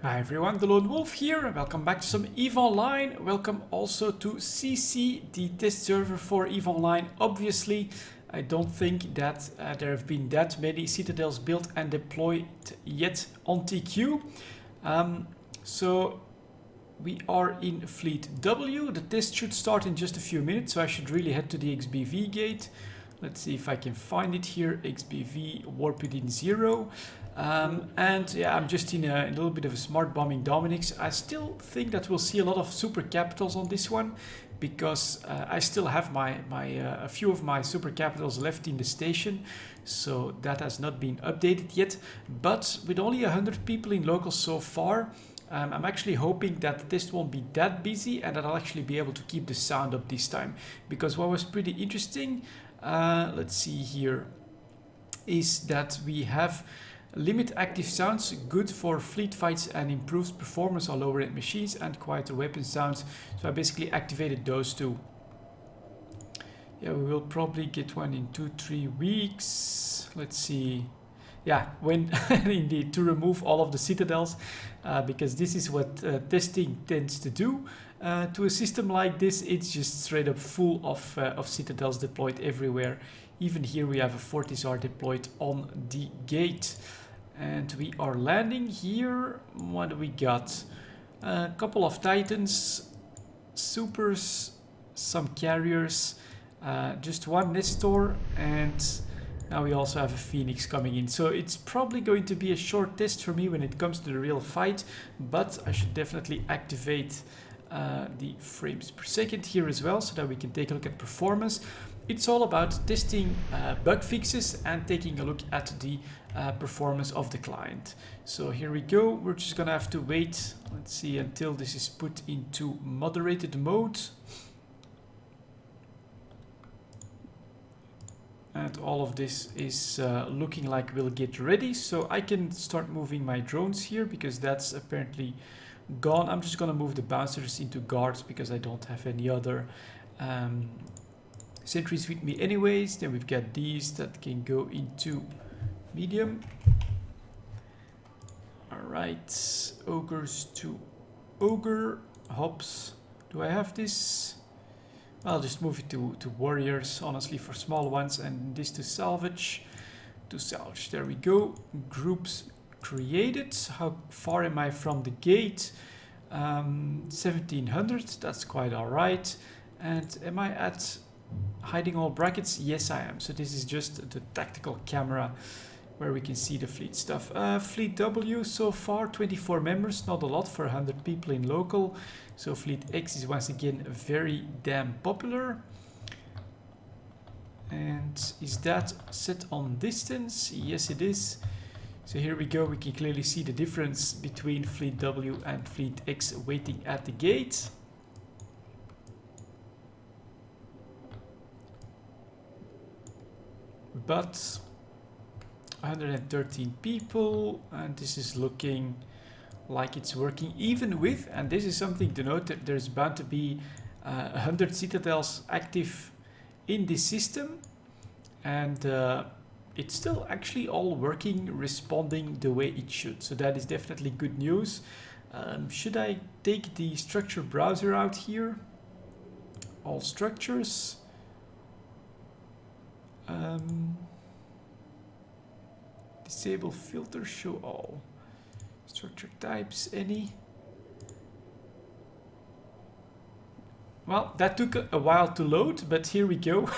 Hi everyone, the Lone Wolf here. Welcome back to some EVE Online. Welcome also to SISI, the test server for EVE Online. Obviously, I don't think that there have been that many Citadels built and deployed yet on TQ. So we are in Fleet W. The test should start in just a few minutes, so I should really head to the XBV gate. Let's see if I can find it here. XBV warp within 0. And yeah, I'm just in a little bit of a smart bombing Dominic's. I still think that we'll see a lot of super capitals on this one, because I still have a few of my super capitals left in the station, so that has not been updated yet. But with only 100 people in local so far, I'm actually hoping that the test won't be that busy and that I'll actually be able to keep the sound up this time. Because what was pretty interesting, let's see here, is that we have limit active sounds, good for fleet fights and improves performance on lower end machines, and quieter weapon sounds. So I basically activated those two. Yeah, we will probably get one in 2-3 weeks. Let's see. Yeah, when indeed, to remove all of the Citadels, because this is what testing tends to do. To a system like this, it's just straight up full of Citadels deployed everywhere. Even here we have a Fortizar deployed on the gate. And we are landing here. What do we got? A couple of Titans, Supers, some Carriers, just one Nestor, and now we also have a Phoenix coming in. So it's probably going to be a short test for me when it comes to the real fight, but I should definitely activate the frames per second here as well, so that we can take a look at performance. It's all about testing bug fixes and taking a look at the performance of the client. So here we go. We're just gonna have to wait, let's see, until this is put into moderated mode. And all of this is looking like we'll get ready. So I can start moving my drones here, because that's apparently gone. I'm just gonna move the bouncers into guards because I don't have any other sentries with me anyways. Then we've got these that can go into medium. Alright, ogres to ogre, hops. Do I have this? I'll just move it to warriors, honestly, for small ones, and this to salvage. There we go. Groups created. How far am I from the gate? 1700, that's quite alright. And am I at hiding all brackets? Yes, I am. So this is just the tactical camera where we can see the fleet stuff. Fleet W so far, 24 members, not a lot for 100 people in local. So Fleet X is once again very damn popular. And is that set on distance? Yes, it is. So here we go, we can clearly see the difference between Fleet W and Fleet X waiting at the gate. But 113 people, and this is looking like it's working even with, and this is something to note, that there's bound to be 100 Citadels active in this system, and it's still actually all working, responding the way it should. So that is definitely good news. Should I take the structure browser out here? All structures. Disable filter, show all. Structure types, any? Well, that took a while to load, but here we go.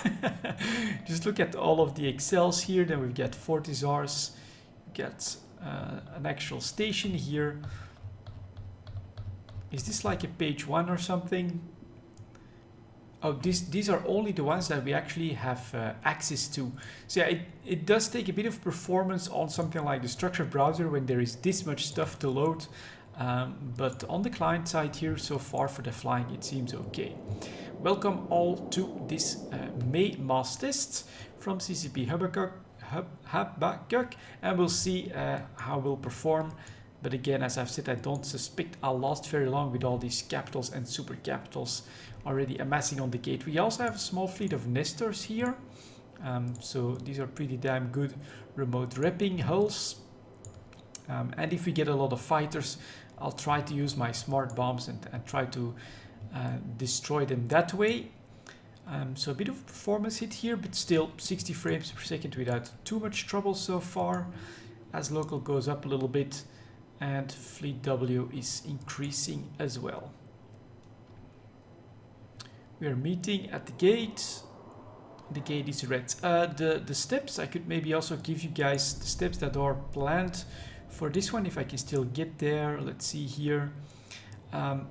Just look at all of the Excels here. Then we've got Fortizars, we've got an actual station here. Is this like a page 1 or something? Oh, these are only the ones that we actually have access to. So yeah, it does take a bit of performance on something like the structure browser when there is this much stuff to load. But on the client side here, so far for the flying, it seems okay. Welcome all to this May mass test from CCP Habakkuk, and we'll see how we'll perform. But again, as I've said, I don't suspect I'll last very long with all these capitals and super capitals already amassing on the gate. We also have a small fleet of Nestors here. So these are pretty damn good remote repping hulls. And if we get a lot of fighters, I'll try to use my smart bombs and try to destroy them that way. So a bit of a performance hit here, but still 60 frames per second without too much trouble so far. As local goes up a little bit and fleet W is increasing as well. We are meeting at the gate. The gate is red. The steps, I could maybe also give you guys the steps that are planned for this one, if I can still get there. Let's see here.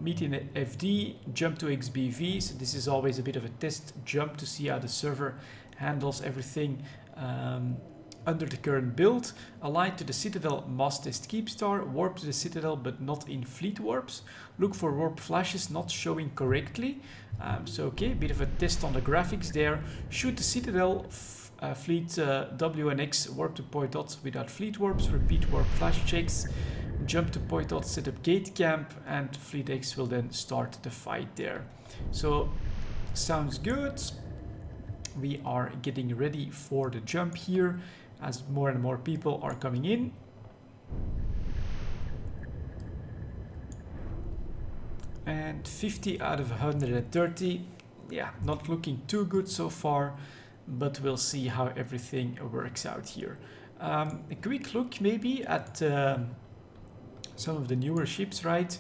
Meet in FD, jump to XBV. So this is always a bit of a test jump to see how the server handles everything under the current build. Align to the Citadel, must test Keepstar. Warp to the Citadel, but not in fleet warps. Look for warp flashes not showing correctly. So okay, a bit of a test on the graphics there. Shoot the Citadel, fleet W and X, warp to point dots without fleet warps. Repeat warp flash checks. Jump to point dot, set up gate camp, and fleet X will then start the fight there. So sounds good. We are getting ready for the jump here as more and more people are coming in. And 50 out of 130. Yeah, not looking too good so far, but we'll see how everything works out here. A quick look maybe at some of the newer ships, right?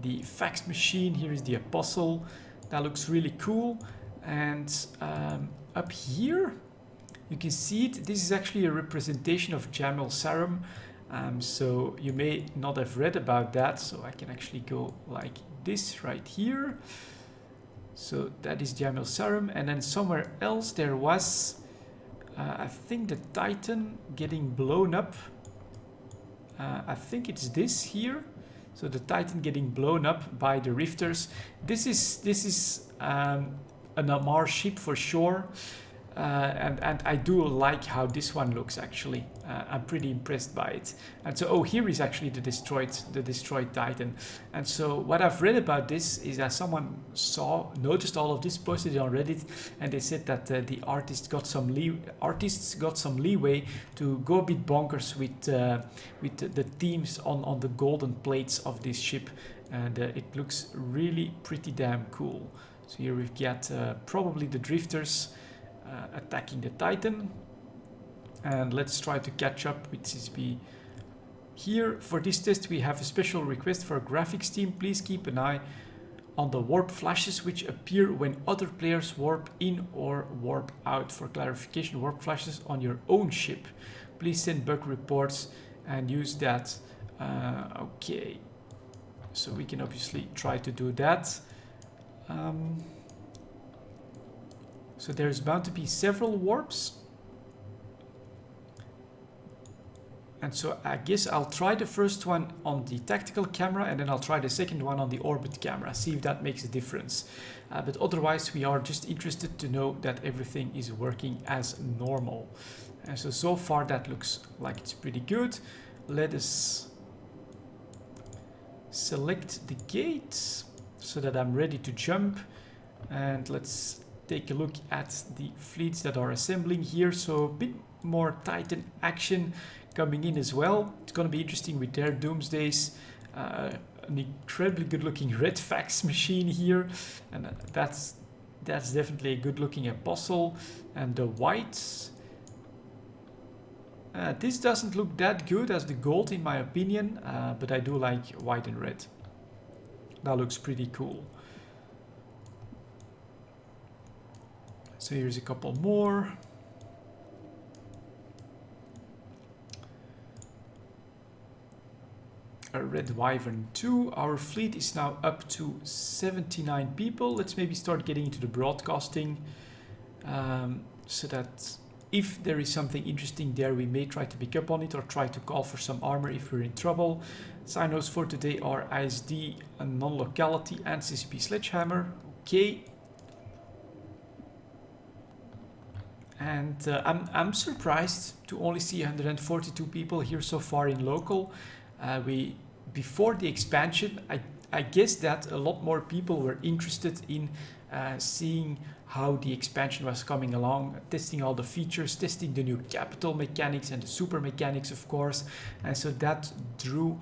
The fax machine, here is the Apostle. That looks really cool. And up here, you can see it. This is actually a representation of Jamil Sarum. So you may not have read about that. So I can actually go like this right here. So that is Jamil Sarum. And then somewhere else there was, I think, the Titan getting blown up. I think it's this here. So the Titan getting blown up by the Rifters. This is an Amar ship for sure. And I do like how this one looks actually. I'm pretty impressed by it. And so, oh, here is actually the destroyed Titan. And so what I've read about this is that someone noticed all of this, posted it on Reddit, and they said that the artists got some leeway to go a bit bonkers with the themes on the golden plates of this ship, and it looks really pretty damn cool. So here we've got probably the Drifters attacking the Titan, and let's try to catch up with SISI. Here for this test we have a special request for a graphics team. Please keep an eye on the warp flashes which appear when other players warp in or warp out. For clarification, warp flashes on your own ship. Please send bug reports and use that. Okay, so we can obviously try to do that. So there's bound to be several warps. And so I guess I'll try the first one on the tactical camera, and then I'll try the second one on the orbit camera, see if that makes a difference. But otherwise we are just interested to know that everything is working as normal. And so far that looks like it's pretty good. Let us select the gate so that I'm ready to jump. And let's take a look at the fleets that are assembling here. So a bit more Titan action coming in as well. It's going to be interesting with their Doomsdays. An incredibly good looking red fax machine here, and that's definitely a good looking Apostle. And the whites, this doesn't look that good as the gold in my opinion, but I do like white and red. That looks pretty cool. So here's a couple more. A Red Wyvern 2. Our fleet is now up to 79 people. Let's maybe start getting into the broadcasting, so that if there is something interesting there, we may try to pick up on it or try to call for some armor if we're in trouble. Signals for today are ISD, a non-locality, and CCP Sledgehammer. Okay. And I'm surprised to only see 142 people here so far in local. Before the expansion, I guess that a lot more people were interested in seeing how the expansion was coming along, testing all the features, testing the new capital mechanics and the super mechanics, of course. And so that drew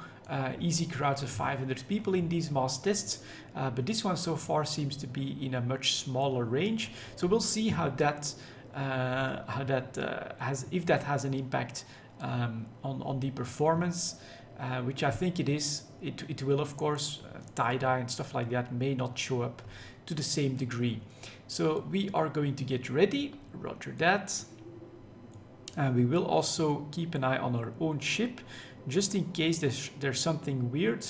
easy crowds of 500 people in these mass tests. But this one so far seems to be in a much smaller range. So we'll see how that has, if that has an impact on the performance, which I think it is. It will, of course. Tie-dye and stuff like that may not show up to the same degree. So we are going to get ready. Roger that. And we will also keep an eye on our own ship, just in case there's something weird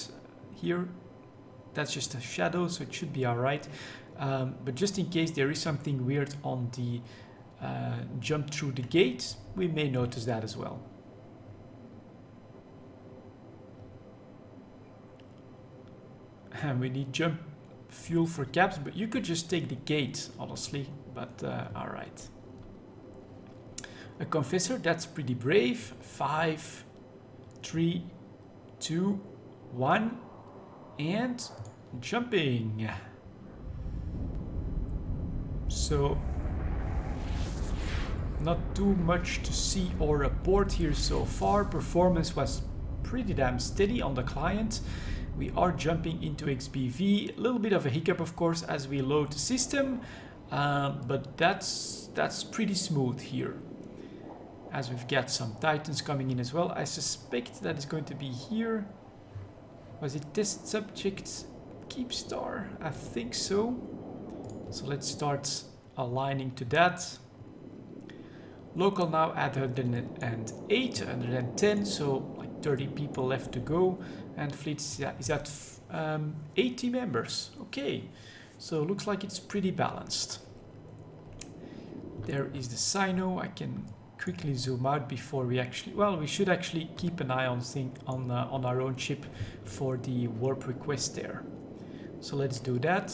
here. That's just a shadow, so it should be all right. But just in case there is something weird on the jump through the gate, we may notice that as well. And we need jump fuel for caps, but you could just take the gate, honestly. But all right. A confessor, that's pretty brave. 5, 3, 2, 1, and jumping. So not too much to see or report here so far. Performance was pretty damn steady on the client. We are jumping into XBV. A little bit of a hiccup, of course, as we load the system, but that's pretty smooth here. As we've got some Titans coming in as well. I suspect that is going to be here. Was it test subject Keepstar? I think so. So let's start aligning to that. Local now at 108, 110, so like 30 people left to go. And fleet is at 80 members. Okay, so looks like it's pretty balanced. There is the Sino. I can quickly zoom out before we actually, well, we should actually keep an eye on our own ship for the warp request there. So let's do that.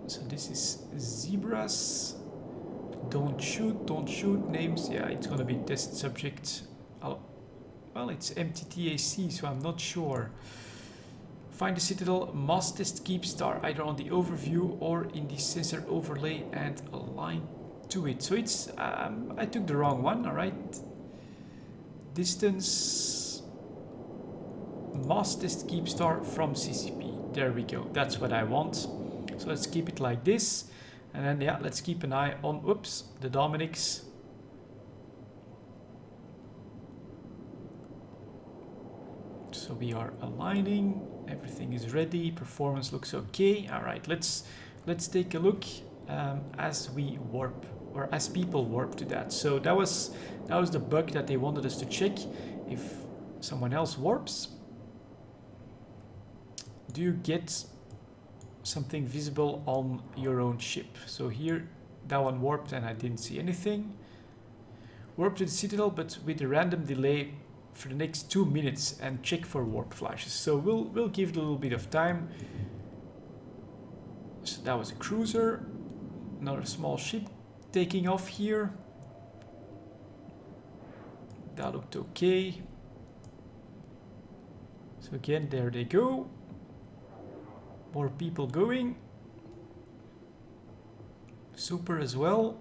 So this is Zebras. Don't shoot names. Yeah, it's gonna be test subject. Well, it's MTTAC, so I'm not sure. Find the Citadel, mass test Keepstar, either on the overview or in the sensor overlay, and align to it. So it's, I took the wrong one, all right. Distance, mass test Keepstar from CCP. There we go, that's what I want. So let's keep it like this. And then, yeah, let's keep an eye on, oops, the Dominics. So we are aligning, everything is ready, performance looks okay. All right, let's take a look as we warp, or as people warp to that. So that was the bug that they wanted us to check. If someone else warps, do you get something visible on your own ship? So here, that one warped and I didn't see anything. Warp to the Citadel, but with a random delay for the next 2 minutes, and check for warp flashes. So we'll give it a little bit of time. So that was a cruiser, another small ship taking off here. That looked okay. So again, there they go. More people going. Super as well.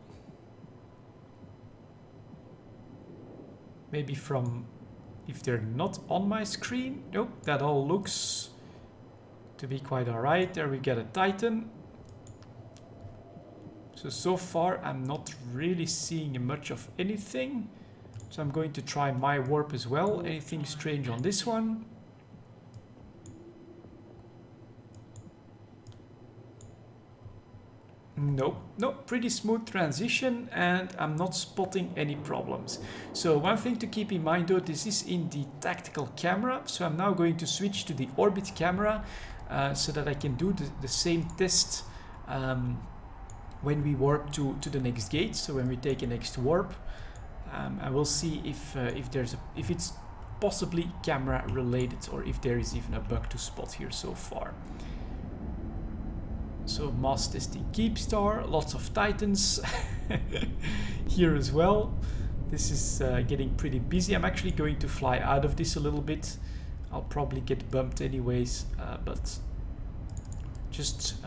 Maybe from, if they're not on my screen. Nope, that all looks to be quite alright. There we get a Titan. So far I'm not really seeing much of anything. So I'm going to try my warp as well. Anything strange on this one? Nope, pretty smooth transition, and I'm not spotting any problems. So one thing to keep in mind though, this is in the tactical camera, so I'm now going to switch to the orbit camera so that I can do the same test when we warp to the next gate, so when we take a next warp. And we'll see if it's possibly camera related, or if there is even a bug to spot here so far. So mass testing Keepstar, lots of Titans here as well. This is getting pretty busy. I'm actually going to fly out of this a little bit I'll probably get bumped anyways, but just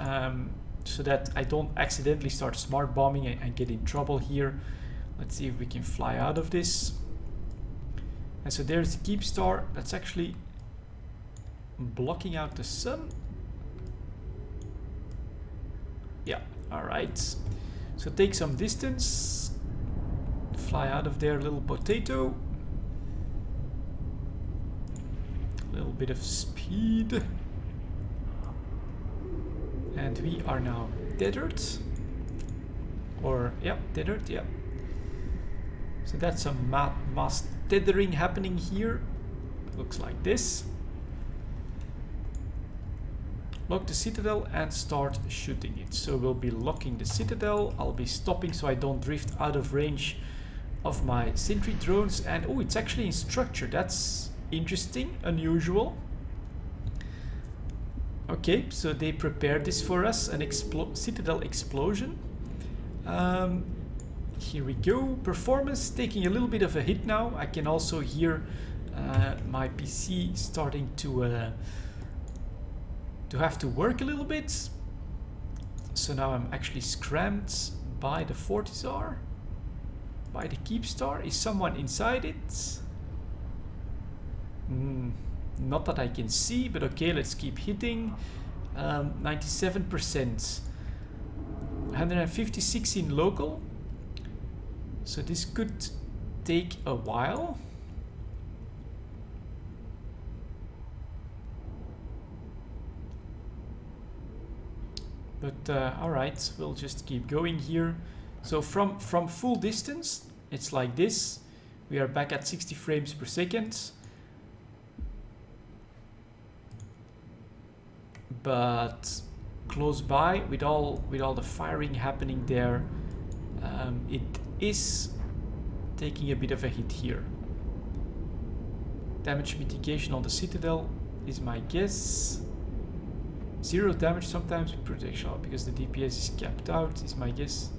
so that I don't accidentally start smart bombing and get in trouble here. Let's see if we can fly out of this. And so there's the keep star that's actually blocking out the sun. Yeah, all right. So take some distance, fly out of there, little potato. A little bit of speed. And we are now tethered. Or, yeah, tethered, yeah. So that's some mass tethering happening here. Looks like this. Lock the Citadel and start shooting it. So we'll be locking the Citadel. I'll be stopping so I don't drift out of range of my sentry drones. And oh, it's actually in structure. That's interesting, unusual. Okay, so they prepared this for us, an Citadel explosion. Here we go. Performance taking a little bit of a hit now. I can also hear my PC starting to have to work a little bit. So now I'm actually scrammed by the Fortizar, by the Keep Star. Is someone inside it? Not that I can see, but okay, let's keep hitting. 97%. 156 in local. So this could take a while. But alright, we'll just keep going here. So from full distance, it's like this. We are back at 60 frames per second. But close by, with all the firing happening there, it is taking a bit of a hit here. Damage mitigation on the Citadel is my guess. 0 damage sometimes with protection because the DPS is capped out, is my guess.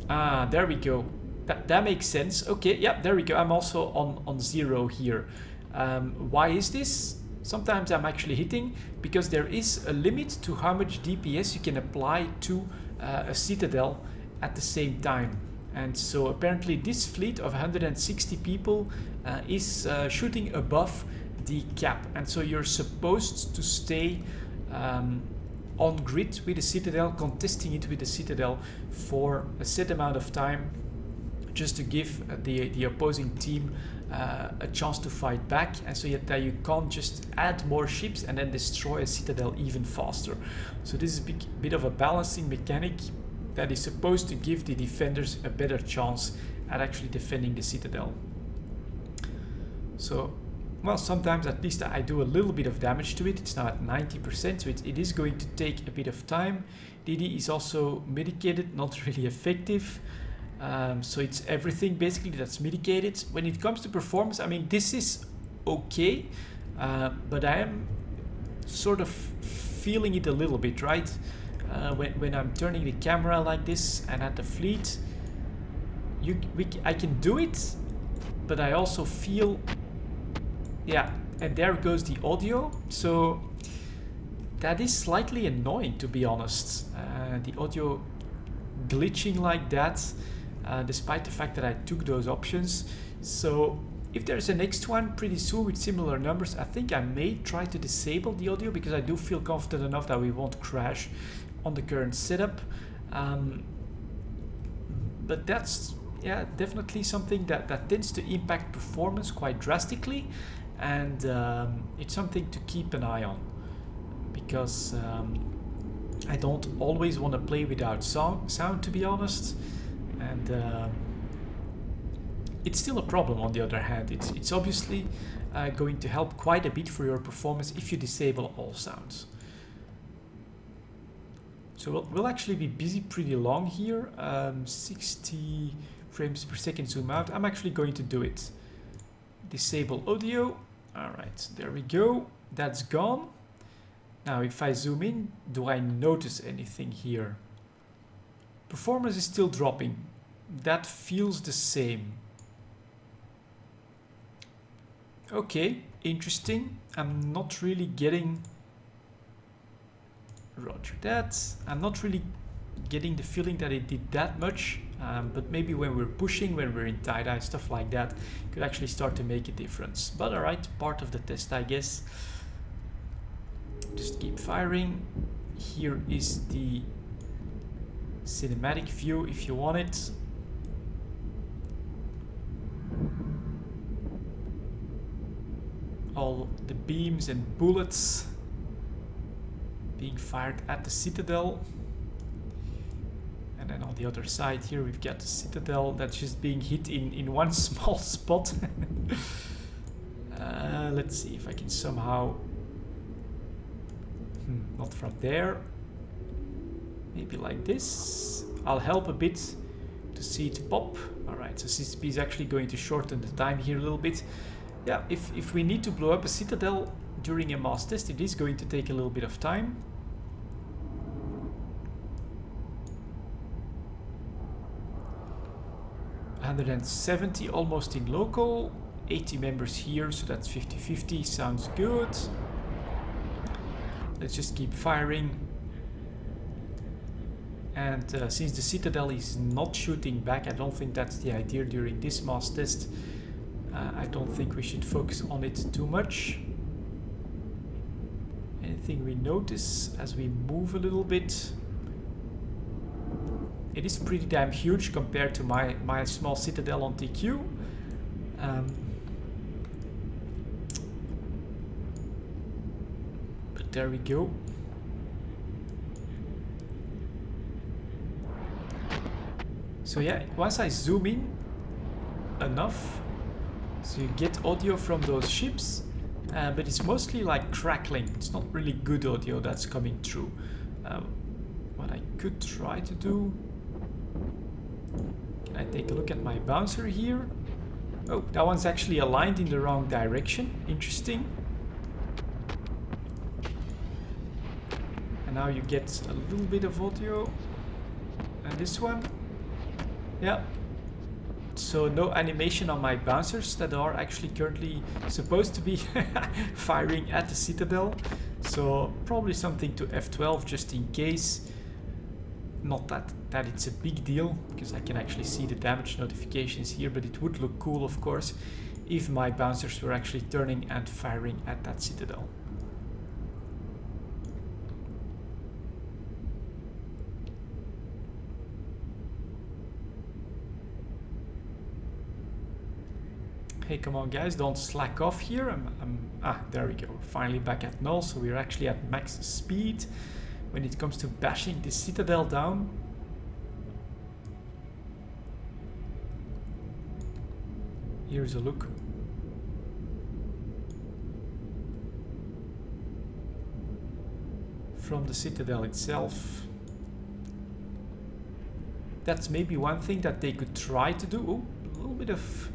Ah, there we go. That makes sense. Okay, yeah, there we go. I'm also on 0 here. Why is this? Sometimes I'm actually hitting because there is a limit to how much DPS you can apply to a Citadel at the same time. And so apparently this fleet of 160 people is shooting above the cap. And so you're supposed to stay on grid with the Citadel, contesting it with the Citadel for a set amount of time, just to give the opposing team a chance to fight back, and so that you can't just add more ships and then destroy a Citadel even faster. So this is a bit of a balancing mechanic that is supposed to give the defenders a better chance at actually defending the Citadel. So, well, sometimes at least I do a little bit of damage to it. It's now at 90%, so it is going to take a bit of time. DD is also medicated, not really effective. So it's everything basically that's mitigated. When it comes to performance, I mean, this is okay, but I am sort of feeling it a little bit, right? When I'm turning the camera like this and at the fleet, I can do it, but I also feel, yeah, and there goes the audio. So that is slightly annoying, to be honest. The audio glitching like that. Despite the fact that I took those options. So if there's a next one pretty soon with similar numbers, I think I may try to disable the audio because I do feel confident enough that we won't crash on the current setup. But that's, yeah, definitely something that tends to impact performance quite drastically, and it's something to keep an eye on, because I don't always want to play without sound, to be honest. And it's still a problem on the other hand. It's obviously going to help quite a bit for your performance if you disable all sounds. So we'll actually be busy pretty long here. 60 frames per second zoom out. I'm actually going to do it. Disable audio. Alright, there we go. That's gone. Now if I zoom in, do I notice anything here? Performance is still dropping. That feels the same. Okay, interesting. I'm not really getting... Roger that. I'm not really getting the feeling that it did that much. But maybe when we're pushing, when we're in tie-dye, stuff like that, could actually start to make a difference. But alright, part of the test, I guess. Just keep firing. Here is the cinematic view if you want it. All the beams and bullets being fired at the Citadel. And then on the other side here we've got the Citadel that's just being hit in one small spot. Let's see if I can somehow... not from there. Maybe like this. I'll help a bit to see it pop. Alright, so SISI is actually going to shorten the time here a little bit. Yeah, if we need to blow up a Citadel during a mass test, it is going to take a little bit of time. $170 almost in local, 80 members here, so that's 50-50, sounds good. Let's just keep firing. And since the Citadel is not shooting back, I don't think that's the idea during this mass test. I don't think we should focus on it too much. Anything we notice as we move a little bit? It is pretty damn huge compared to my small Citadel on TQ. But there we go. So yeah, once I zoom in enough, so you get audio from those ships, but it's mostly like crackling. It's not really good audio that's coming through. What I could try to do... Can I take a look at my bouncer here? Oh, that one's actually aligned in the wrong direction. Interesting. And now you get a little bit of audio. And this one. Yeah. So no animation on my bouncers that are actually currently supposed to be firing at the Citadel. So probably something to F12 just in case. Not that it's a big deal, because I can actually see the damage notifications here, but it would look cool, of course, if my bouncers were actually turning and firing at that Citadel. Hey, come on guys, don't slack off here. There we go. We're finally back at null, so we're actually at max speed when it comes to bashing the Citadel down. Here's a look. From the Citadel itself. That's maybe one thing that they could try to do. Oh, a little bit of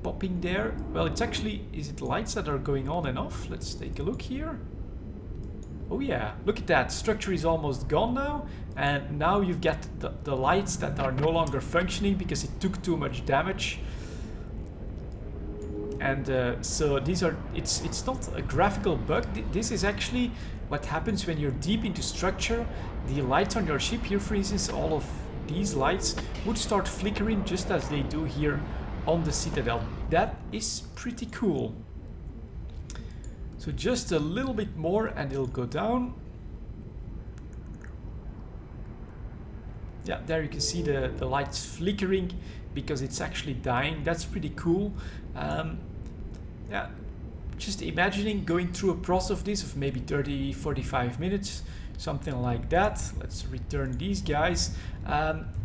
popping there. Well, it's actually, is it lights that are going on and off? Let's take a look here. Oh yeah, look at that, structure is almost gone now, and now you've got the lights that are no longer functioning because it took too much damage. And so these are, it's not a graphical bug, this is actually what happens when you're deep into structure. The lights on your ship here, for instance, all of these lights would start flickering just as they do here on the Citadel. That is pretty cool. So just a little bit more and it'll go down. Yeah, there you can see the lights flickering because it's actually dying. That's pretty cool. Yeah, just imagining going through a process of this of maybe 30-45 minutes, something like that. Let's return these guys.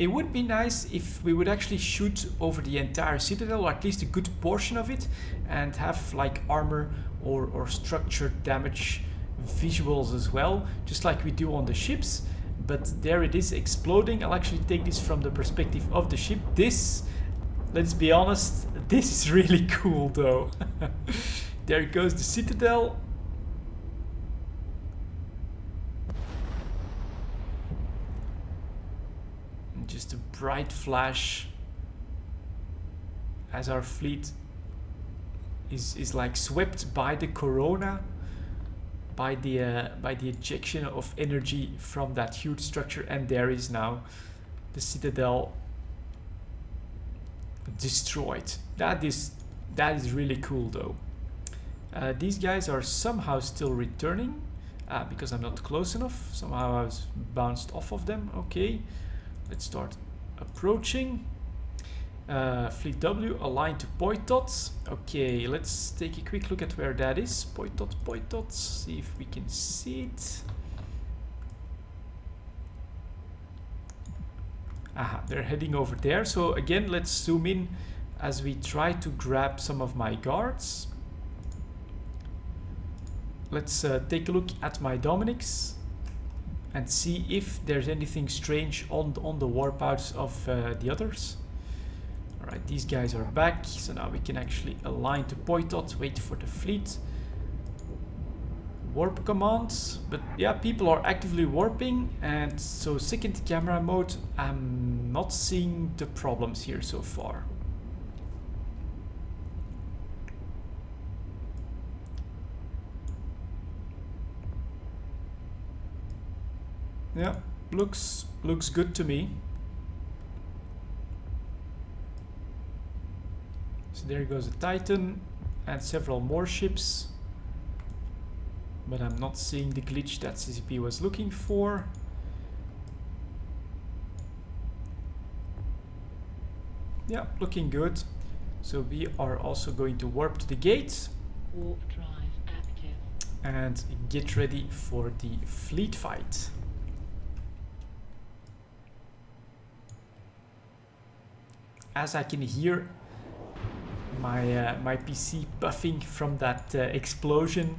It would be nice if we would actually shoot over the entire Citadel, or at least a good portion of it, and have like armor or structured damage visuals as well, just like we do on the ships. But there it is exploding. I'll actually take this from the perspective of the ship. This, let's be honest, this is really cool though. There goes the Citadel. Just a bright flash as our fleet is like swept by the corona, by the ejection of energy from that huge structure, and there is now the Citadel destroyed. That is really cool though. These guys are somehow still returning because I'm not close enough. Somehow I was bounced off of them. Okay, let's start approaching. Fleet W aligned to Poitot. Okay, let's take a quick look at where that is. Poitot, see if we can see it. Aha, they're heading over there. So again, let's zoom in as we try to grab some of my guards. Let's take a look at my Dominics and see if there's anything strange on the warpouts of the others. Alright, these guys are back, so now we can actually align to Poitot, wait for the fleet. Warp commands, but yeah, people are actively warping, and so second camera mode, I'm not seeing the problems here so far. Yeah, looks good to me. So there goes a Titan and several more ships. But I'm not seeing the glitch that CCP was looking for. Yeah, looking good. So we are also going to warp to the gate. Warp drive active. And get ready for the fleet fight. As I can hear my PC buffing from that explosion.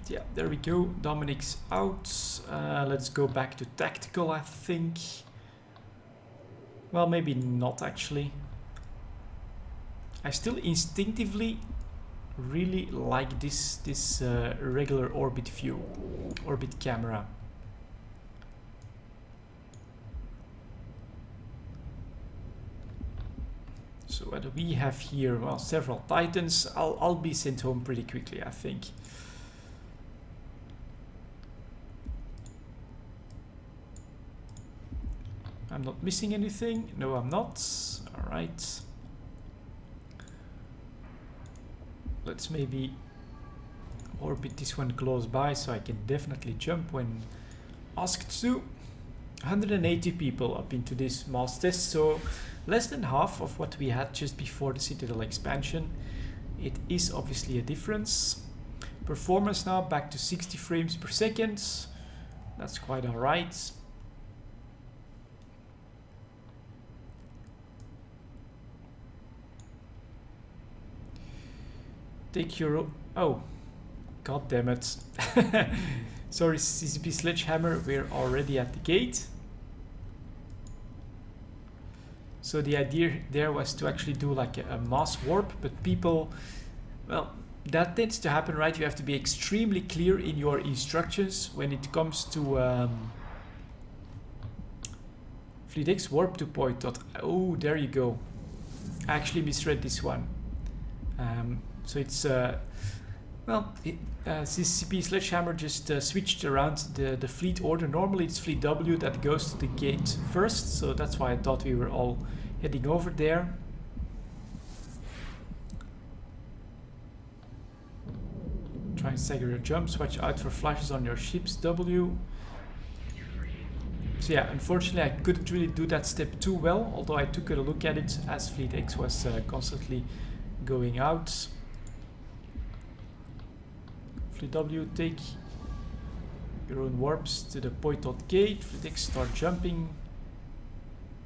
Yeah, there we go. Dominic's out. Let's go back to tactical, I think. Well, maybe not actually. I still instinctively really like this regular orbit view, orbit camera. So what do we have here? Well, several Titans. I'll be sent home pretty quickly, I think. I'm not missing anything. No, I'm not. All right. Let's maybe orbit this one close by so I can definitely jump when asked to. 180 people up into this mass test, so less than half of what we had just before the Citadel expansion. It is obviously a difference. Performance now back to 60 frames per second. That's quite all right. Take your... Oh, god damn it. Sorry, CCP Sledgehammer, we're already at the gate. So the idea there was to actually do like a mass warp, but people, well, that tends to happen, right? You have to be extremely clear in your instructions when it comes to Fleet X warp to Poitot. Oh, there you go. I actually misread this one. So it's, well, CCP Sledgehammer just switched around the fleet order. Normally it's Fleet W that goes to the gate first, so that's why I thought we were all heading over there. Try and stagger your jumps, watch out for flashes on your ships, W. So yeah, unfortunately I couldn't really do that step too well, although I took a look at it as Fleet X was constantly going out. Fleet W, take your own warps to the Poitot gate. Fleet X, start jumping.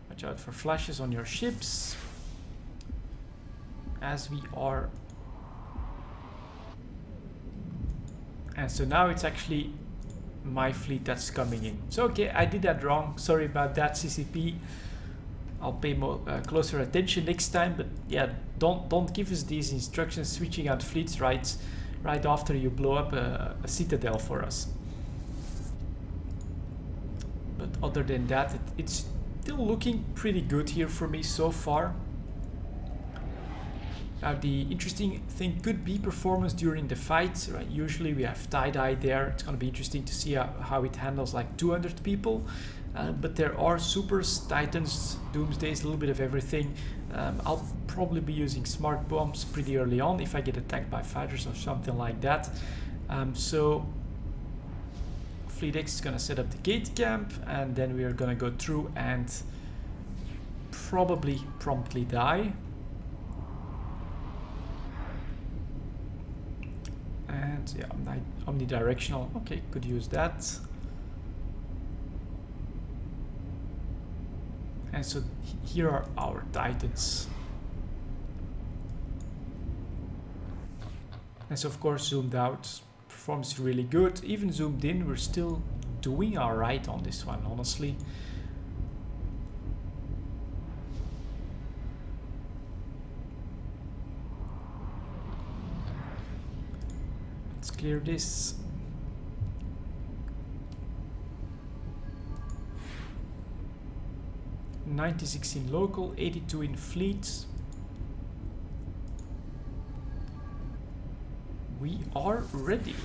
Watch out for flashes on your ships. As we are. And so now it's actually my fleet that's coming in. So okay, I did that wrong. Sorry about that, CCP. I'll pay more closer attention next time. But yeah, don't give us these instructions switching out fleets right after you blow up a Citadel for us. But other than that, it's still looking pretty good here for me so far. Now the interesting thing could be performance during the fight, right? Usually we have tie-dye there. It's going to be interesting to see how it handles like 200 people. But there are supers, titans, doomsdays, a little bit of everything. I'll probably be using smart bombs pretty early on if I get attacked by fighters or something like that. So Fleet X is going to set up the gate camp, and then we are going to go through and probably promptly die. And yeah, omnidirectional. Okay, could use that. And so here are our titans. And so of course zoomed out, performs really good. Even zoomed in, we're still doing alright on this one, honestly. Let's clear this. $96 in local, 82 in fleet. We are ready.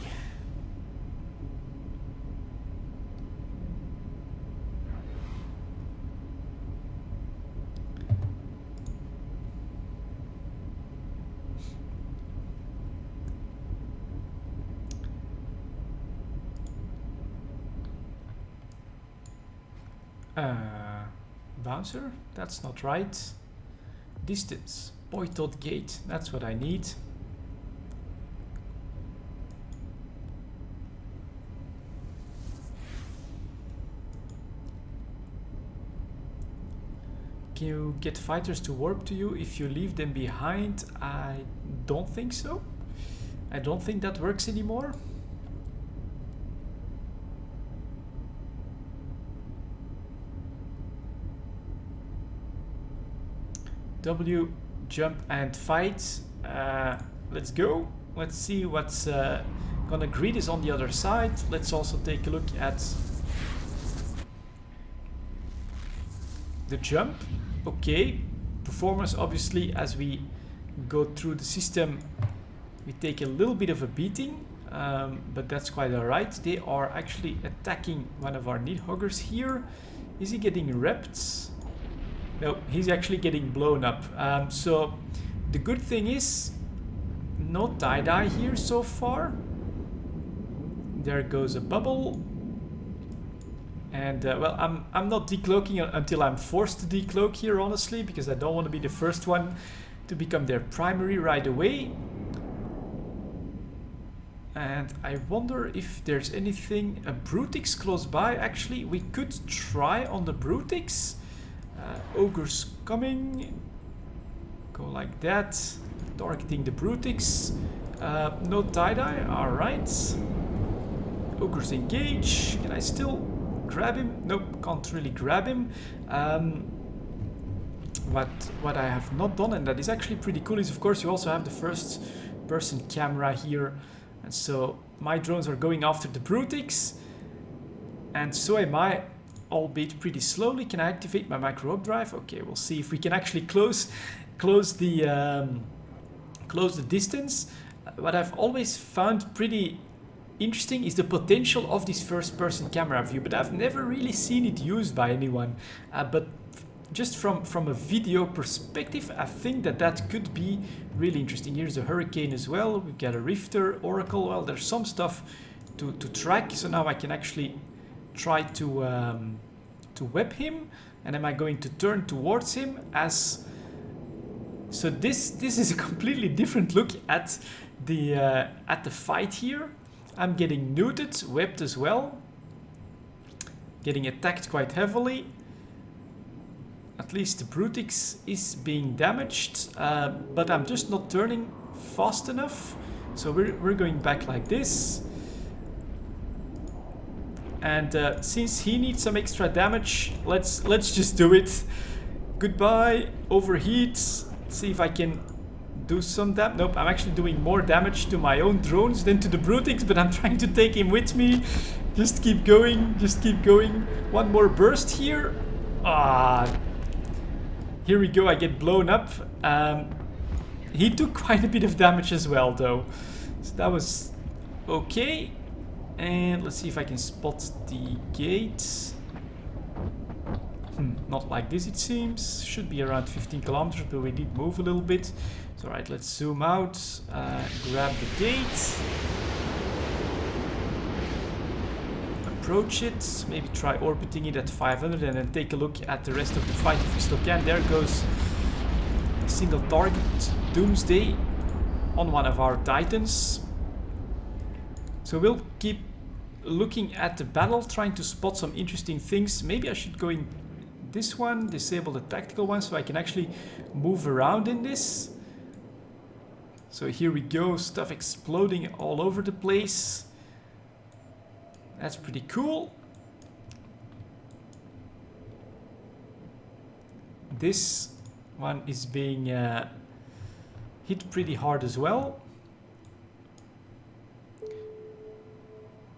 Bouncer? That's not right. Distance. Boytot gate. That's what I need. Can you get fighters to warp to you if you leave them behind? I don't think so. I don't think that works anymore. W, jump and fight. Let's go. Let's see what's gonna greet us on the other side. Let's also take a look at the jump. Okay, performance obviously as we go through the system we take a little bit of a beating, but that's quite alright. They are actually attacking one of our need hoggers here. Is he getting repped? No, he's actually getting blown up. So the good thing is no tie-dye here so far. There goes a bubble. And well, I'm not decloaking until I'm forced to decloak here, honestly, because I don't want to be the first one to become their primary right away. And I wonder if there's anything, a Brutix close by. Actually, we could try on the Brutix. Ogre's coming. Go like that. Targeting the Brutix. No tie-dye. Alright. Ogre's engage. Can I still grab him? Nope, can't really grab him. What I have not done, and that is actually pretty cool, is of course you also have the first person camera here. And so my drones are going after the Brutix. And so am I, albeit pretty slowly. Can I activate my micro drive? Okay, we'll see if we can actually close the distance. What I've always found pretty interesting is the potential of this first-person camera view, but I've never really seen it used by anyone. But just from a video perspective, I think that could be really interesting. Here's a Hurricane as well. We've got a Rifter, Oracle. Well, there's some stuff to track. So now I can actually try to web him. And am I going to turn towards him as... So this is a completely different look at the fight here. I'm getting neuted, webbed as well. Getting attacked quite heavily. At least the Brutix is being damaged, but I'm just not turning fast enough. So we're going back like this. And since he needs some extra damage, let's just do it. Goodbye, overheat. See if I can do some damage. Nope, I'm actually doing more damage to my own drones than to the Brutix, but I'm trying to take him with me. Just keep going, just keep going. One more burst here. Ah, here we go, I get blown up. He took quite a bit of damage as well, though. So that was okay. And let's see if I can spot the gate. Not like this, it seems. Should be around 15 kilometers, but we did move a little bit. So, alright, let's zoom out. Grab the gate. Approach it. Maybe try orbiting it at 500 and then take a look at the rest of the fight if we still can. There goes a single target, Doomsday, on one of our Titans. So we'll keep looking at the battle, trying to spot some interesting things. Maybe I should go in this one, disable the tactical one, so I can actually move around in this. So here we go, stuff exploding all over the place. That's pretty cool. This one is being hit pretty hard as well.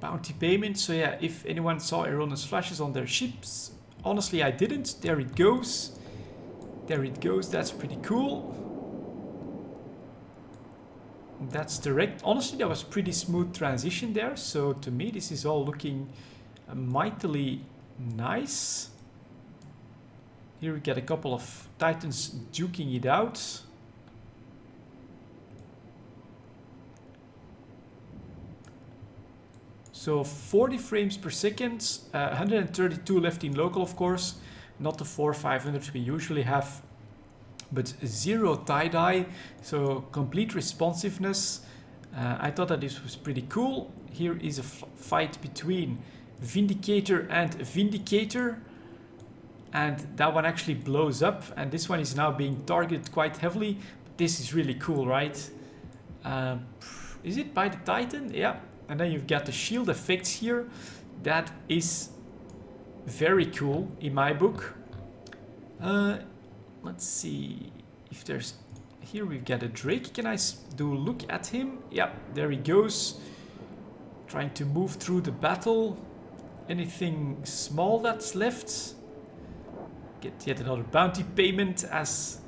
Bounty payment. So yeah, if anyone saw erroneous flashes on their ships, honestly I didn't. There it goes. There it goes. That's pretty cool. That's direct. Honestly, that was pretty smooth transition there. So to me, this is all looking mightily nice. Here we get a couple of Titans duking it out. So 40 frames per second, 132 left in local, of course, not the 400-500 we usually have, but 0 tie-dye, so complete responsiveness. I thought that this was pretty cool. Here is a fight between Vindicator and Vindicator, and that one actually blows up, and this one is now being targeted quite heavily. This is really cool, right? Is it by the Titan? Yeah. And then you've got the shield effects here. That is very cool in my book. Let's see if there's... Here we've got a Drake. Can I do a look at him? Yeah, there he goes. Trying to move through the battle. Anything small that's left? Get yet another bounty payment as...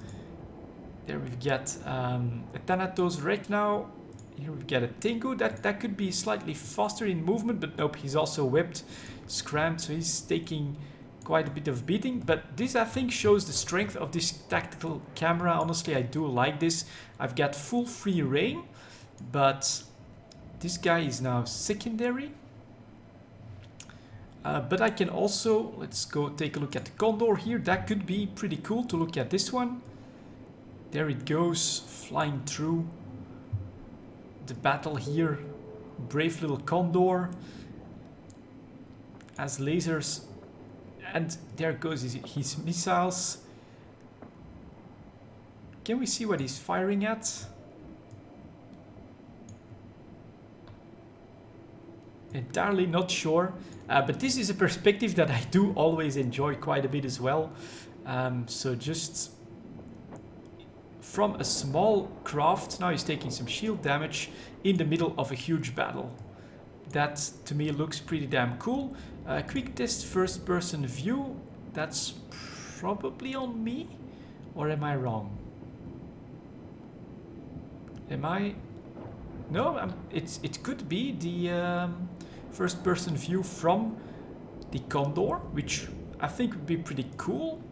There we've got a Thanatos wreck now. Here we've got a Tengu. That could be slightly faster in movement, but nope, he's also webbed, scrammed, so he's taking quite a bit of beating. But this, I think, shows the strength of this tactical camera. Honestly, I do like this. I've got full free reign, but this guy is now secondary. But I can also, let's go take a look at the Condor here. That could be pretty cool to look at this one. There it goes, flying through the battle here. Brave little Condor as lasers, and there goes his missiles. Can we see what he's firing at? Entirely not sure, but this is a perspective that I do always enjoy quite a bit as well. So just from a small craft, now he's taking some shield damage in the middle of a huge battle. That to me looks pretty damn cool. Quick test first person view. That's probably on me, or am I wrong? Am I? No, it could be the first person view from the Condor, which I think would be pretty cool.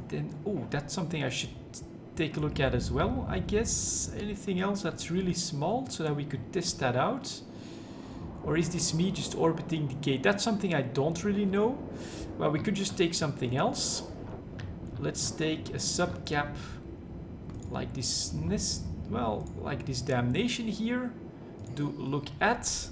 Then, oh, that's something I should take a look at as well, I guess. Anything else that's really small so that we could test that out? Or is this me just orbiting the gate? That's something I don't really know. Well, we could just take something else. Let's take a subcap like this nest, well, like this damnation here. Do look at.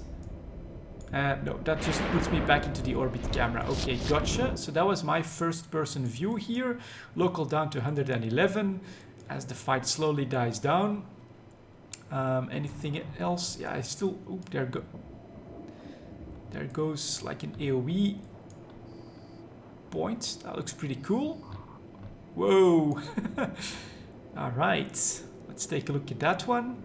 No, that just puts me back into the orbit camera. Okay, gotcha. So that was my first person view here. Local down to 111 as the fight slowly dies down. Anything else? Yeah, I still... Oh, there goes like an AoE point. That looks pretty cool. Whoa! Alright, let's take a look at that one.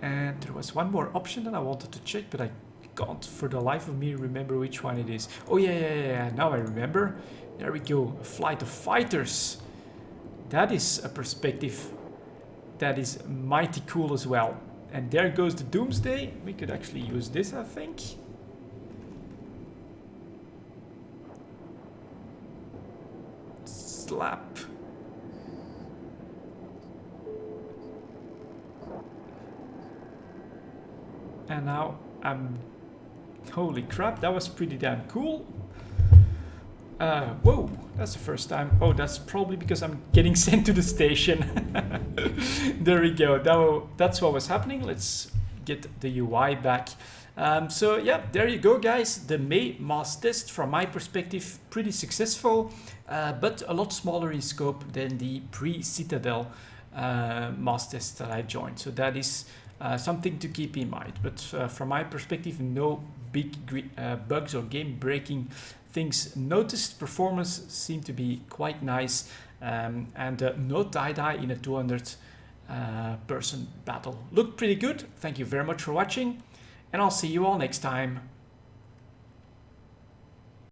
And there was one more option that I wanted to check, but I can't for the life of me remember which one it is. Oh yeah, now I remember. There we go, a flight of fighters. That is a perspective that is mighty cool as well. And there goes the Doomsday. We could actually use this, I think. Slap. And now I'm... Holy crap, that was pretty damn cool. Whoa, that's the first time. Oh, that's probably because I'm getting sent to the station. There we go. That's what was happening. Let's get the UI back. So yeah, there you go, guys. The May mass test, from my perspective, pretty successful, but a lot smaller in scope than the pre-Citadel mass test that I joined. So that is something to keep in mind. But from my perspective, no big bugs or game-breaking things noticed. Performance seemed to be quite nice, and no tie-dye in a 200 person battle. Looked pretty good. Thank you very much for watching, and I'll see you all next time.